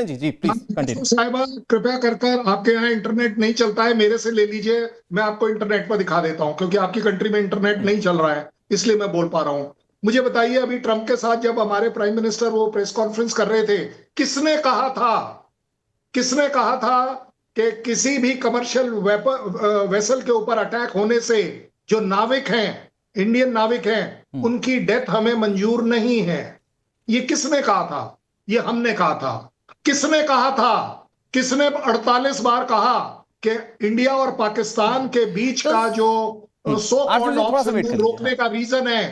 Ji ji please continue. साहिबा, कृपया कर कर, आपके यहाँ इंटरनेट नहीं चलता है, मेरे से ले लीजिए, मैं आपको इंटरनेट पर दिखा देता हूँ, क्योंकि आपकी कंट्री में इंटरनेट नहीं चल रहा है, इसलिए मैं बोल पा रहा हूँ। मुझे बताइए, अभी ट्रम्प के साथ जब हमारे प्राइम मिनिस्टर वो प्रेस कॉन्फ्रेंस कर रहे थे, किसने कहा था, किसने कहा था कि किसी भी कमर्शियल वेसल के ऊपर अटैक होने से जो नाविक हैं, इंडियन नाविक हैं, उनकी डेथ हमें मंजूर नहीं है? ये किसने कहा था? ये हमने कहा था। किसने कहा था? किसने 48 बार कहा कि इंडिया और पाकिस्तान के बीच का जो सो कॉल्ड थोड़ा सा वेट ऑफ कर लीजिए। रोकने का रीजन है,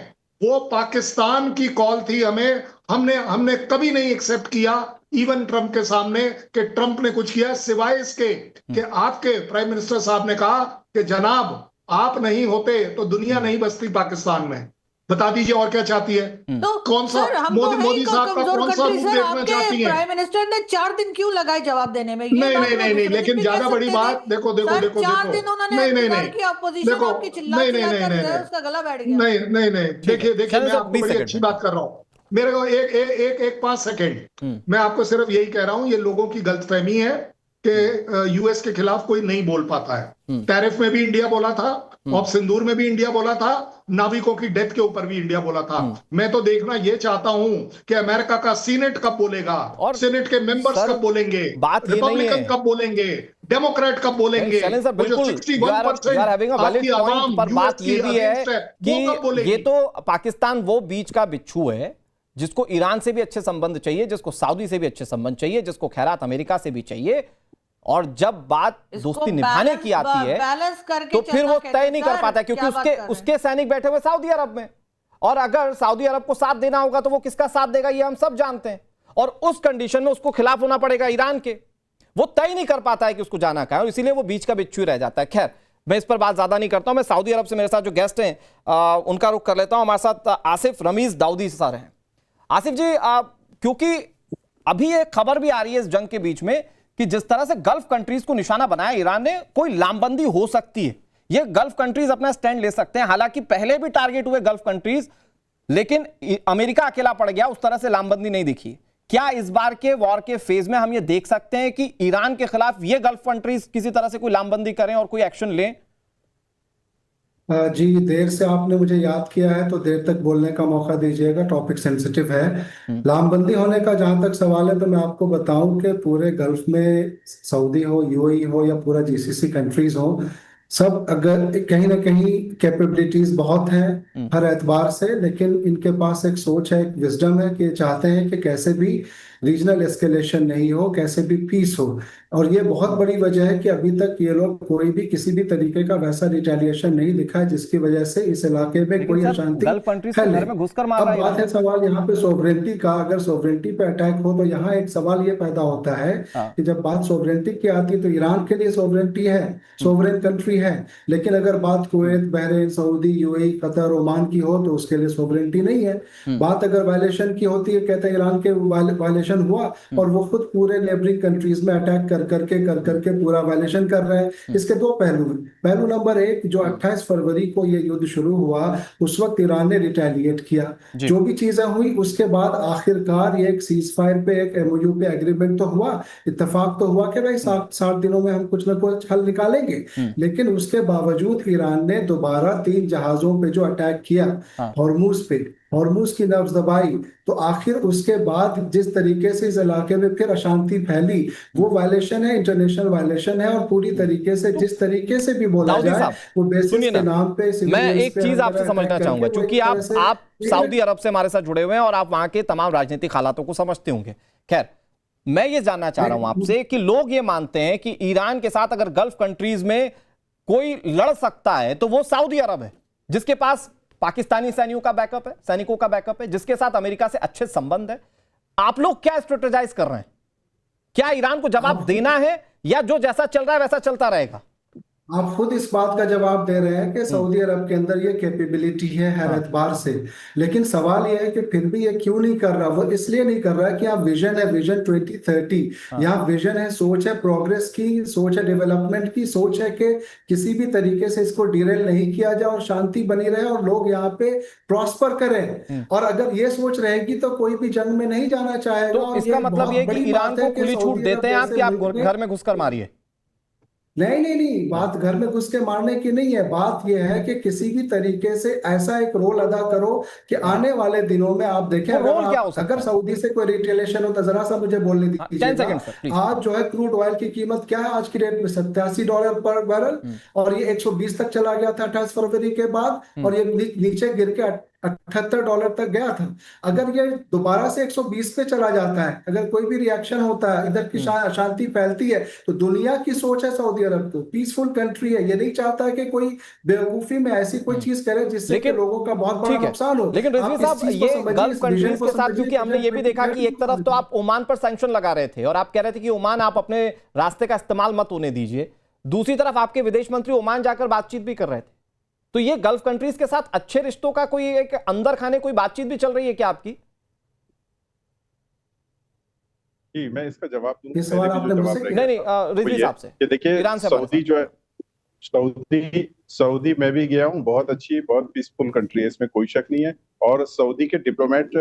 वो पाकिस्तान की कॉल थी। हमें हमने हमने कभी नहीं एक्सेप्ट किया, इवन ट्रंप के सामने, कि ट्रंप ने कुछ किया, सिवाय इसके कि आपके प्राइम मिनिस्टर साहब ने कहा कि जनाब, आप नहीं होते तो दुनिया नहीं बसती पाकिस्तान में। बता दीजिए और क्या चाहती है? तो कौन सा सर, हम मोदी तो है ही मोदी साहब का कमजोर कौन सा कंट्री। रूप सर, देखना आपके चाहती है? प्राइम मिनिस्टर ने 4 दिन क्यों लगाए जवाब देने में? ये नहीं बात नहीं वो नहीं नहीं, दूसरे दिन लेकिन भी कह ज्यादा बड़ी सकते थे। बात, देखो देखो सर, देखो 4 देखो, दिन उन्होंने नहीं नहीं इंतजार नहीं किया, अपोजिशन देखो, आपकी चिल्ला नहीं नहीं चिल्ला नहीं कर नहीं नहीं उसका गला बैठ गया। नहीं नहीं नहीं, देखिए देखिए, मैं शैलेंद्र आपको 20 बड़ी सेकंड अच्छी में। बात कर रहा हूँ। मेरे को एक एक एक एक 5 सेकेंड, मैं आपको सिर्फ यही कह रहा हूँ, ये लोगों की गलतफहमी है कि यूएस के खिलाफ कोई नहीं बोल पाता है। टैरिफ में भी इंडिया बोला था, और सिंदूर में भी इंडिया बोला था, नाविकों की डेथ के ऊपर भी इंडिया बोला था। मैं तो देखना ये चाहता हूं कि अमेरिका का सीनेट कब बोलेगा, और सीनेट के मेंबर्स कब बोलेंगे, बात ये नहीं है, रिपब्लिकन कब बोलेंगे, डेमोक्रेट कब बोलेंगे, शैलेंद्र सर वो जो बिल्कुल, you are 61% having a valid आपकी पॉइंट, आवाम पर यूएस बात की ये भी है अगेंस्ट है, कि वो कब बोलेगी? ये तो पाकिस्तान वो बीच का बिच्छू है जिसको ईरान से भी अच्छे संबंध चाहिए, जिसको सऊदी से भी अच्छे संबंध चाहिए, जिसको खैरात अमेरिका से भी चाहिए, और जब बात दोस्ती निभाने की आती है तो फिर वो तय नहीं कर पाता, क्योंकि उसके सैनिक बैठे हुए सऊदी अरब में, और अगर सऊदी अरब को साथ देना होगा तो वो किसका साथ देगा ये हम सब जानते हैं, और उस कंडीशन में उसको खिलाफ होना पड़ेगा ईरान के। वो तय नहीं कर पाता है कि उसको जाना कहां है, और इसीलिए वो बीच का बिच्छू रह जाता है। खैर, मैं इस पर बात ज्यादा नहीं करता हूं। मैं सऊदी अरब से मेरे साथ जो गेस्ट हैं उनका रुख कर लेता हूं। हमारे साथ आसिफ रमीज दाऊदी सर हैं। आसिफ जी, क्योंकि अभी एक खबर भी आ रही है इस जंग के बीच में कि जिस तरह से गल्फ कंट्रीज को निशाना बनाया ईरान ने, कोई लामबंदी हो सकती है, ये गल्फ कंट्रीज अपना स्टैंड ले सकते हैं। हालांकि पहले भी टारगेट हुए गल्फ कंट्रीज, लेकिन अमेरिका अकेला पड़ गया, उस तरह से लामबंदी नहीं दिखी। क्या इस बार के वॉर के फेज में हम ये देख सकते हैं कि ईरान के खिलाफ ये गल्फ कंट्रीज किसी तरह से कोई लामबंदी करें और कोई एक्शन लें? जी, देर से आपने मुझे याद किया है तो देर तक बोलने का मौका दीजिएगा, टॉपिक सेंसिटिव है। लामबंदी होने का जहां तक सवाल है तो मैं आपको बताऊं कि पूरे गल्फ में, सऊदी हो, यूएई हो या पूरा जीसीसी कंट्रीज हो, सब अगर कहीं ना कहीं कैपेबिलिटीज बहुत हैं हर एतबार से, लेकिन इनके पास एक सोच है, एक विजडम है कि चाहते हैं कि कैसे भी रीजनल एस्केलेशन नहीं हो, कैसे भी पीस हो। और ये बहुत बड़ी वजह है कि अभी तक ये लोग कोई भी किसी भी तरीके का वैसा रिटेलिएशन नहीं दिखा है जिसकी वजह से इस इलाके में कोई अशांति गल्फ कंट्रीज के घर में घुसकर मार अब रहा है बात है सवाल यहाँ पे सोवरेनिटी का। अगर सोवरेनिटी पे अटैक हो तो यहाँ एक सवाल ये पैदा होता है कि जब बात सोवरेनिटी की आती है तो ईरान के लिए सोवरेनिटी है, सोवरेन कंट्री है, लेकिन अगर बात Kuwait, Bahrain, Saudi, UAE, Qatar, Oman की हो तो उसके लिए सोवरेनिटी नहीं है। बात अगर वायलेशन की होती है, कहते हैं ईरान के वायलेशन हुआ और वो खुद पूरे नेबरिंग कंट्रीज में अटैक कर करके पूरा वायलेशन कर रहे हैं। इसके दो पहलू हैं। पहलू नंबर 1, जो 28 फरवरी को ये युद्ध शुरू हुआ उस वक्त ईरान ने रिटेलिएट किया, जो भी चीजें हुई उसके बाद आखिरकार ये एक सीज फायर पे, एक एमओयू पे एग्रीमेंट तो हुआ, इत्तेफाक तो हुआ कि भाई 7 दिनों में हम कुछ ना कुछ हल निकालेंगे। लेकिन उसके बावजूद ईरान ने दोबारा 3 जहाजों पे जो अटैक किया, हॉर्मुज पे, हॉर्मुज की नब्ज दबाई, तो आखिर उसके बाद जिस तरीके से इस इलाके में फिर अशांति फैली, वो वायलेशन है, इंटरनेशनल वायलेशन है। और पूरी तरीके से जिस तरीके से भी बोला जाए वो बेसिस के नाम पे, मैं एक चीज आपसे समझना चाहूंगा, क्योंकि आप सऊदी अरब से हमारे साथ जुड़े हुए हैं और आप वहां के तमाम राजनीतिक हालातों को समझते होंगे। खैर, मैं ये जानना चाह रहा हूं आपसे कि लोग ये मानते हैं कि ईरान के साथ अगर गल्फ कंट्रीज में कोई लड़ सकता है तो वो सऊदी अरब है, जिसके पास पाकिस्तानी सैनिकों का बैकअप है, जिसके साथ अमेरिका से अच्छे संबंध है। आप लोग क्या स्ट्रेटेजाइज कर रहे हैं? क्या ईरान को जवाब देना है या जो जैसा चल रहा है वैसा चलता रहेगा? आप खुद इस बात का जवाब दे रहे हैं कि सऊदी अरब के अंदर ये कैपेबिलिटी है हर एतबार से, लेकिन सवाल ये है कि फिर भी ये क्यों नहीं कर रहा। वो इसलिए नहीं कर रहा है कि यहाँ विजन है, विजन 2030, यहाँ विजन है, सोच है प्रोग्रेस की, सोच है डेवलपमेंट की, सोच है कि किसी भी तरीके से इसको डिरेल नहीं किया जाए और शांति बनी रहे और लोग यहाँ पे प्रॉस्पर करें। और अगर ये सोच रहेगी तो कोई भी जंग में नहीं जाना चाहेगा। तो और इसका ये मतलब बहुत ये कि बड़ी ईरान बात है को कि खुली छूट सऊदी अरब देते हैं आप जैसे कि आप मुल्क में घर में घुसकर मारिए? नहीं, बात घर में घुस के मारने की नहीं है। बात यह है कि किसी भी तरीके से ऐसा एक रोल अदा करो कि आने वाले दिनों में आप देखें, वो अगर रोल क्या हो सकता अगर है? सऊदी से कोई रिटेलिएशन हो तो जरा सा मुझे बोलने 10 दीजिएगा। Second sir please. आज जो है क्रूड ऑयल की कीमत क्या है आज की डेट में? $87 पर बैरल, और ये 120 तक चला गया था 28 फरवरी के बाद, और ये नीचे गिर के $78 तक गया था। अगर ये दोबारा से 120 पे चला जाता है, अगर कोई भी रिएक्शन होता है, इधर की शांति फैलती है, तो दुनिया की सोच है सऊदी अरब को पीसफुल कंट्री है, ये नहीं चाहता है कि कोई बेवकूफी में ऐसी कोई चीज करे जिससे कि लोगों का बहुत बड़ा नुकसान हो। लेकिन रिजवी आप इस साहब, चीज को ये समझिए, गल्फ इस विजन कंट्रीज को के साथ, समझिए, क्योंकि हमने ये भी देखा कि एक तरफ तो आप ओमान पर सैंक्शन लगा रहे थे और आप कह रहे थे कि ओमान आप अपने रास्ते का इस्तेमाल मत होने दीजिए, दूसरी तरफ आपके विदेश मंत्री ओमान जाकर बातचीत भी कर रहे थे। तो ये गल्फ कंट्रीज के साथ अच्छे रिश्तों का कोई एक अंदर खाने कोई बातचीत भी चल रही है क्या आपकी? जी, मैं इसका जवाब दूंगा। ये सवाल आपने मुझसे नहीं, रिजवी साहब से। ये देखिए, ईरान से सऊदी जो है, सऊदी मैं भी गया हूँ, बहुत अच्छी, बहुत पीसफुल कंट्री है, इसमें कोई शक नहीं है। और सऊदी के डिप्लोमेट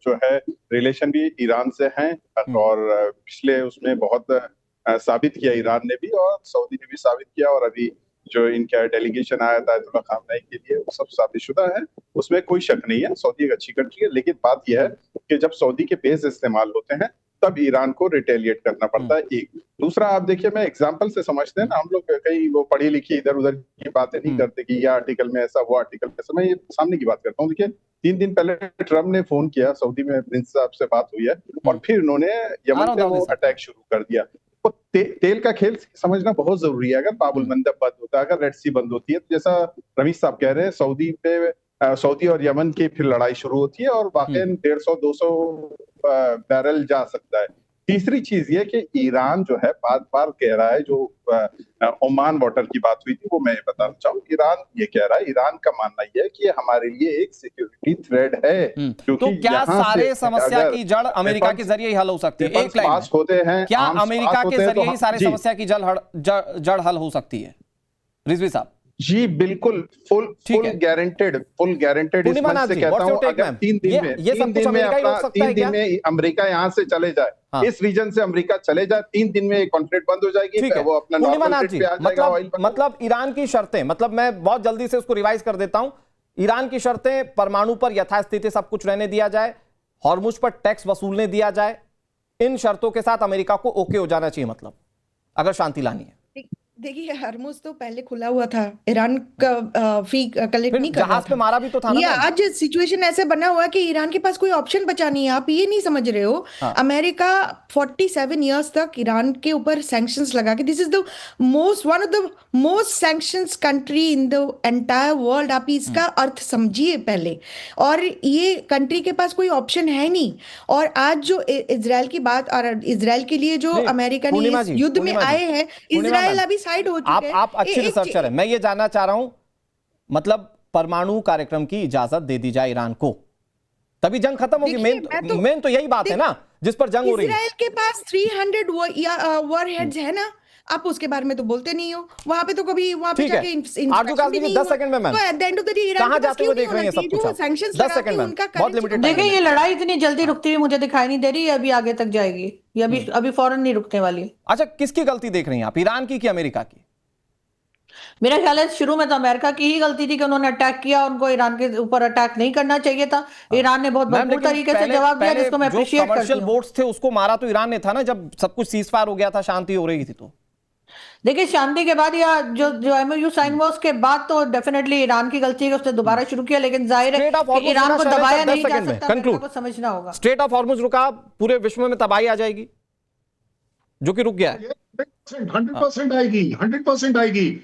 जो है रिलेशन भी ईरान से हैं, और पिछले उसमें बहुत साबित किया ईरान ने भी और सऊदी ने भी साबित किया, और अभी जो इनका डेलीगेशन आया था अयतुल्लाह खामनेई के लिए, वो सब शादीशुदा है, उसमें कोई शक नहीं है। सऊदी एक अच्छी कंट्री है, लेकिन बात यह है कि जब सऊदी के बेस इस्तेमाल होते हैं तब ईरान को रिटेलिएट करना पड़ता है। एक दूसरा, आप देखिए, मैं एग्जांपल से समझते हैं ना, हम लोग कहीं वो पढ़ी लिखी इधर उधर की बातें नहीं करते कि यह आर्टिकल में ऐसा, वो आर्टिकल में ऐसा। मैं ये सामने की बात करता हूँ। देखिए, 3 दिन पहले ट्रम्प ने फोन किया, सऊदी में प्रिंस साहब से बात हुई है, और फिर उन्होंने यमन पे वो अटैक शुरू कर दिया। तो तेल का खेल समझना बहुत जरूरी है। अगर बाबुल मंदब बंद होता है, अगर रेड सी बंद होती है, तो जैसा रमीश साहब कह रहे हैं, सऊदी और यमन की फिर लड़ाई शुरू होती है और वाकई 150-200 बैरल जा सकता है। तीसरी चीज ये कि ईरान जो है बार बार कह रहा है, जो ओमान वाटर की बात हुई थी वो मैं बताना चाहूँ, ईरान ये कह रहा है, ईरान का मानना यह है कि हमारे लिए एक सिक्योरिटी थ्रेट है। तो क्या सारे समस्या की जड़ अमेरिका के जरिए ही हल हो सकती है? एक लाइन होते हैं, क्या अमेरिका के जरिए ही सारे समस्या की जड़ हल हो सकती है? रिजवी साहब जी बिल्कुल, फुल गारंटेड इस मंच से कहता हूं, अगर 3 दिन में अमेरिका यहां से चले जाए, इस रीजन से अमेरिका चले जाए, 3 दिन में कॉन्फ्लिक्ट बंद हो जाएगी, वो अपना नॉर्मल रेट पे आ जाएगा। मतलब ईरान की शर्तें, मतलब मैं बहुत जल्दी से उसको रिवाइज कर देता हूं। ईरान की शर्तें, परमाणु पर यथास्थिति सब कुछ रहने दिया जाए, हॉर्मुज पर टैक्स वसूलने दिया जाए, इन शर्तों के साथ अमेरिका को ओके हो जाना चाहिए, मतलब अगर शांति लानी है। देखिए, हरमुज तो पहले खुला हुआ था, ईरान का फी कलेक्ट नहीं कर रहा जहाज पे मारा भी तो था ना। ये आज सिचुएशन ऐसे बना हुआ है कि ईरान के पास कोई ऑप्शन बचा नहीं है। आप ये नहीं समझ रहे हो। अमेरिका 47 इयर्स तक ईरान के ऊपर सैंक्शंस लगा के, this is the one of the most sanctions country in the entire world. आप इसका अर्थ समझिए पहले। और ये कंट्री के पास कोई ऑप्शन है नहीं। और आज जो इजराइल की बात, और इजराइल के लिए जो अमेरिका ने इस युद्ध में आए हैं, इजराइल अभी आप अच्छी रिसर्चर है, मैं ये जानना चाह रहा हूं, मतलब परमाणु कार्यक्रम की इजाजत दे दी जाए ईरान को, तभी जंग खत्म होगी। मेन तो यही बात है ना जिस पर जंग हो रही है। इजराइल के पास 300 वॉरहेड्स है ना, आप उसके बारे में तो बोलते नहीं हो। वहां पे तो कभी वहां पे जाके इंस्पेक्शन भी नहीं हुआ। 10 सेकंड में मैम, तो at the end of the day Iran कहां जाते हुए देख रही हैं सब कुछ? 10 सेकंड में, बहुत लिमिटेड। देखिए, ये लड़ाई इतनी जल्दी रुकती हुई मुझे दिखाई नहीं दे रही है, अभी आगे तक जाएगी, ये अभी फौरन नहीं रुकने वाली। अच्छा, किसकी गलती देख रही हैं आप, ईरान की कि अमेरिका की? मेरा ख्याल है शुरू में तो अमेरिका की ही गलती थी कि उन्होंने अटैक किया, उनको ईरान के ऊपर अटैक नहीं करना चाहिए था। ईरान ने बहुत भरपूर तरीके से जवाब दिया, जिसको मैं अप्रिशिएट करती हूं। कमर्शियल बोट्स थे उसको मारा तो ईरान ने था ना, जब सब कुछ सीज फायर हो गया था, शांति हो रही थी। तो देखिए, शांति के बाद या जो एमओयू साइन हुआ उसके बाद तो डेफिनेटली ईरान की गलती है कि उसने दोबारा शुरू किया, लेकिन जाहिर है कि ईरान को दबाया नहीं जा सकता, को समझना होगा। स्ट्रेट ऑफ हॉर्मुज रुका, पूरे विश्व में तबाही आ जाएगी, जो कि रुक गया है। 100% आएगी, 100% आएगी।